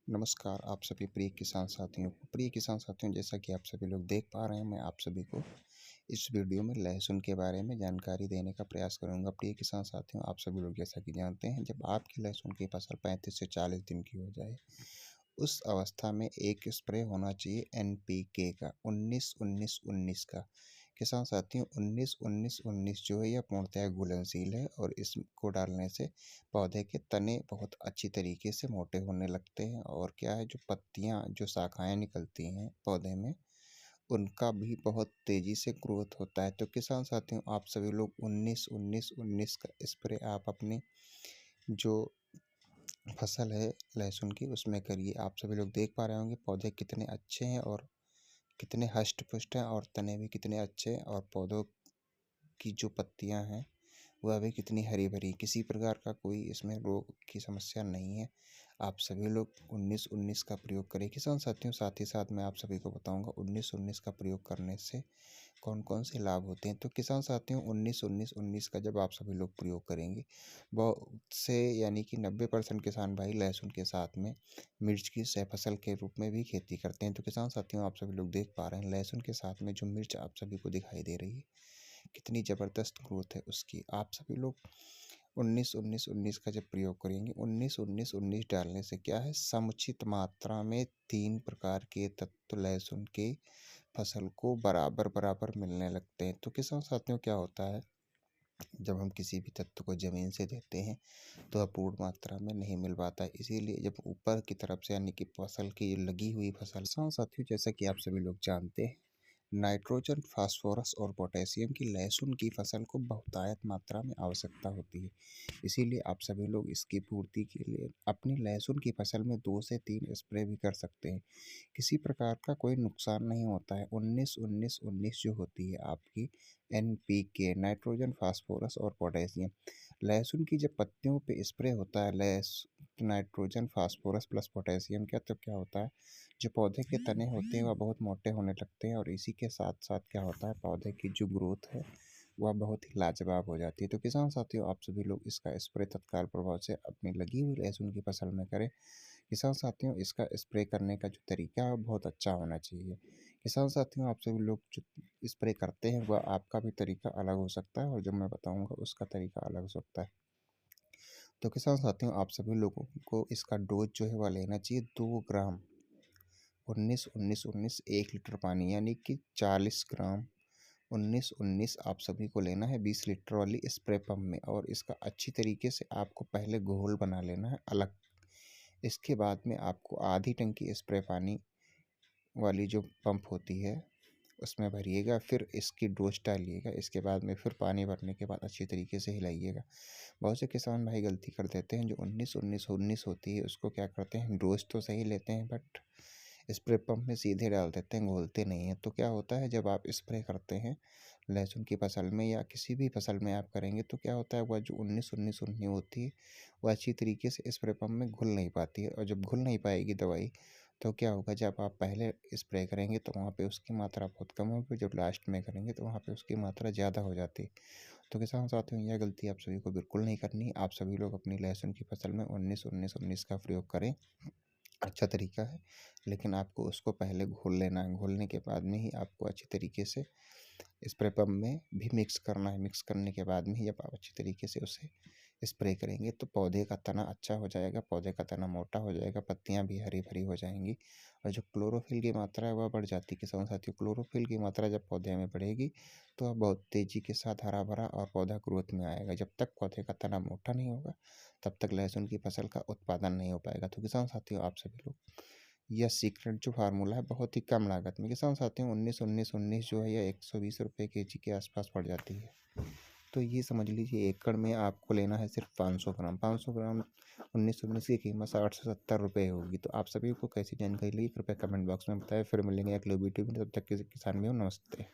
नमस्कार आप सभी प्रिय किसान साथियों, जैसा कि आप सभी लोग देख पा रहे हैं, मैं आप सभी को इस वीडियो में लहसुन के बारे में जानकारी देने का प्रयास करूंगा। प्रिय किसान साथियों, आप सभी लोग जैसा कि जानते हैं, जब आपकी लहसुन की फसल 35 से 40 दिन की हो जाए, उस अवस्था में एक स्प्रे होना चाहिए एनपीके का 19-19-19 का। किसान साथियों, 19-19-19 जो है यह पूर्णतः घुलनशील है और इसको डालने से पौधे के तने बहुत अच्छी तरीके से मोटे होने लगते हैं और क्या है, जो पत्तियां जो शाखाएं निकलती हैं पौधे में, उनका भी बहुत तेज़ी से ग्रोथ होता है। तो किसान साथियों, आप सभी लोग 19-19-19 का स्प्रे आप अपनी जो फसल है लहसुन की उसमें करिए। आप सभी लोग देख पा रहे होंगे पौधे कितने अच्छे हैं और कितने हष्ट पुष्ट हैं और तने भी कितने अच्छे हैं और पौधों की जो पत्तियां हैं वह भी कितनी हरी भरी, किसी प्रकार का कोई इसमें रोग की समस्या नहीं है। आप सभी लोग 19-19 का प्रयोग करें किसान साथियों। साथ ही साथ मैं आप सभी को बताऊंगा 19-19 का प्रयोग करने से कौन कौन से लाभ होते हैं। तो किसान साथियों, 19-19-19 का जब आप सभी लोग प्रयोग करेंगे, बहुत से यानी कि 90% किसान भाई लहसुन के साथ में मिर्च की सह फसल के रूप में भी खेती करते हैं। तो किसान साथियों, आप सभी लोग देख पा रहे हैं लहसुन के साथ में जो मिर्च आप सभी को दिखाई दे रही है, कितनी ज़बरदस्त ग्रोथ है उसकी। आप सभी लोग 19-19-19 का जब प्रयोग करेंगे, 19-19-19 डालने से क्या है, समुचित मात्रा में 3 प्रकार के तत्व लहसुन के फसल को बराबर बराबर मिलने लगते हैं। तो किसान साथियों, क्या होता है, जब हम किसी भी तत्व को ज़मीन से देते हैं तो अपूर्ण मात्रा में नहीं मिल पाता है। इसीलिए जब ऊपर की तरफ से यानी कि फसल की लगी हुई फसल, किसान साथियों जैसा कि आप सभी लोग जानते हैं, नाइट्रोजन, फास्फोरस और पोटेशियम की लहसुन की फसल को बहुतायत मात्रा में आवश्यकता होती है। इसीलिए आप सभी लोग इसकी पूर्ति के लिए अपनी लहसुन की फसल में 2 से 3 स्प्रे भी कर सकते हैं। किसी प्रकार का कोई नुकसान नहीं होता है। 19-19-19 जो होती है आपकी एनपीके, नाइट्रोजन, फास्फोरस और पोटेशियम, लहसुन की जब पत्तियों पे स्प्रे होता है नाइट्रोजन, फास्फोरस प्लस पोटेशियम क्या, तो क्या होता है, जो पौधे के तने होते हैं वह बहुत मोटे होने लगते हैं और इसी के साथ साथ क्या होता है, पौधे की जो ग्रोथ है वह बहुत ही लाजवाब हो जाती है। तो किसान साथियों, आप सभी लोग इसका स्प्रे तत्काल प्रभाव से अपनी लगी हुई लहसुन की फसल में करें। किसान साथियों, इसका स्प्रे करने का जो तरीका है बहुत अच्छा होना चाहिए। किसान साथियों, आप सभी लोग जो स्प्रे करते हैं वह आपका भी तरीका अलग हो सकता है और जो मैं बताऊंगा उसका तरीका अलग हो सकता है। तो किसान साथियों, आप सभी लोगों को इसका डोज जो है वह लेना चाहिए 2 ग्राम 19-19-19 1 लीटर पानी, यानी कि 40 ग्राम 19-19 आप सभी को लेना है 20 लीटर वाली स्प्रे पंप में। और इसका अच्छी तरीके से आपको पहले घोल बना लेना है अलग। इसके बाद में आपको आधी टंकी स्प्रे पानी वाली जो पंप होती है उसमें भरिएगा, फिर इसकी डोज डालिएगा। इसके बाद में फिर पानी भरने के बाद अच्छी तरीके से हिलाइएगा। बहुत से किसान भाई गलती कर देते हैं, जो 19-19-19 होती है उसको क्या करते हैं, डोज तो सही लेते हैं बट स्प्रे पंप में सीधे डाल देते हैं, घोलते नहीं हैं। तो क्या होता है, जब आप स्प्रे करते हैं लहसुन की फसल में या किसी भी फसल में आप करेंगे, तो क्या होता है, वह जो 19-19-19 होती है वह अच्छी तरीके से स्प्रे पंप में घुल नहीं पाती है। और जब घुल नहीं पाएगी दवाई, तो क्या होगा, जब आप पहले स्प्रे करेंगे तो वहाँ पे उसकी मात्रा बहुत कम होगी, जब लास्ट में करेंगे तो वहाँ पे उसकी मात्रा ज़्यादा हो जाती है। तो किसान साथियों, यह गलती आप सभी को बिल्कुल नहीं करनी है। आप सभी लोग अपनी लहसुन की फसल में 19-19-19 का प्रयोग करें, अच्छा तरीका है। लेकिन आपको उसको पहले घोल लेना है, घोलने के बाद में ही आपको अच्छी तरीके से स्प्रे पंप में भी मिक्स करना है। मिक्स करने के बाद में ही जब आप अच्छी तरीके से उसे स्प्रे करेंगे तो पौधे का तना अच्छा हो जाएगा, पौधे का तना मोटा हो जाएगा, पत्तियां भी हरी भरी हो जाएंगी और जो क्लोरोफिल की मात्रा है वह बढ़ जाती है। किसान साथियों, क्लोरोफिल की मात्रा जब पौधे में बढ़ेगी तो वह बहुत तेज़ी के साथ हरा भरा और पौधा ग्रोथ में आएगा। जब तक पौधे का तना मोटा नहीं होगा तब तक लहसुन की फसल का उत्पादन नहीं हो पाएगा। तो किसान साथियों, आप सभी लोग यह सीक्रेट जो फार्मूला है बहुत ही कम लागत में, किसान साथियों 19-19-19 जो है यह 120 रुपये केजी के आसपास पड़ जाती है। तो ये समझ लीजिए एकड़ में आपको लेना है सिर्फ 500 ग्राम। 500 ग्राम 19-19 की कीमत 60 से 70 रुपये होगी। तो आप सभी को कैसी जानकारी लगी कृपया कमेंट बॉक्स में बताएं। फिर मिलेंगे अगले वीडियो में, तब तक के किसान भी हो, नमस्ते।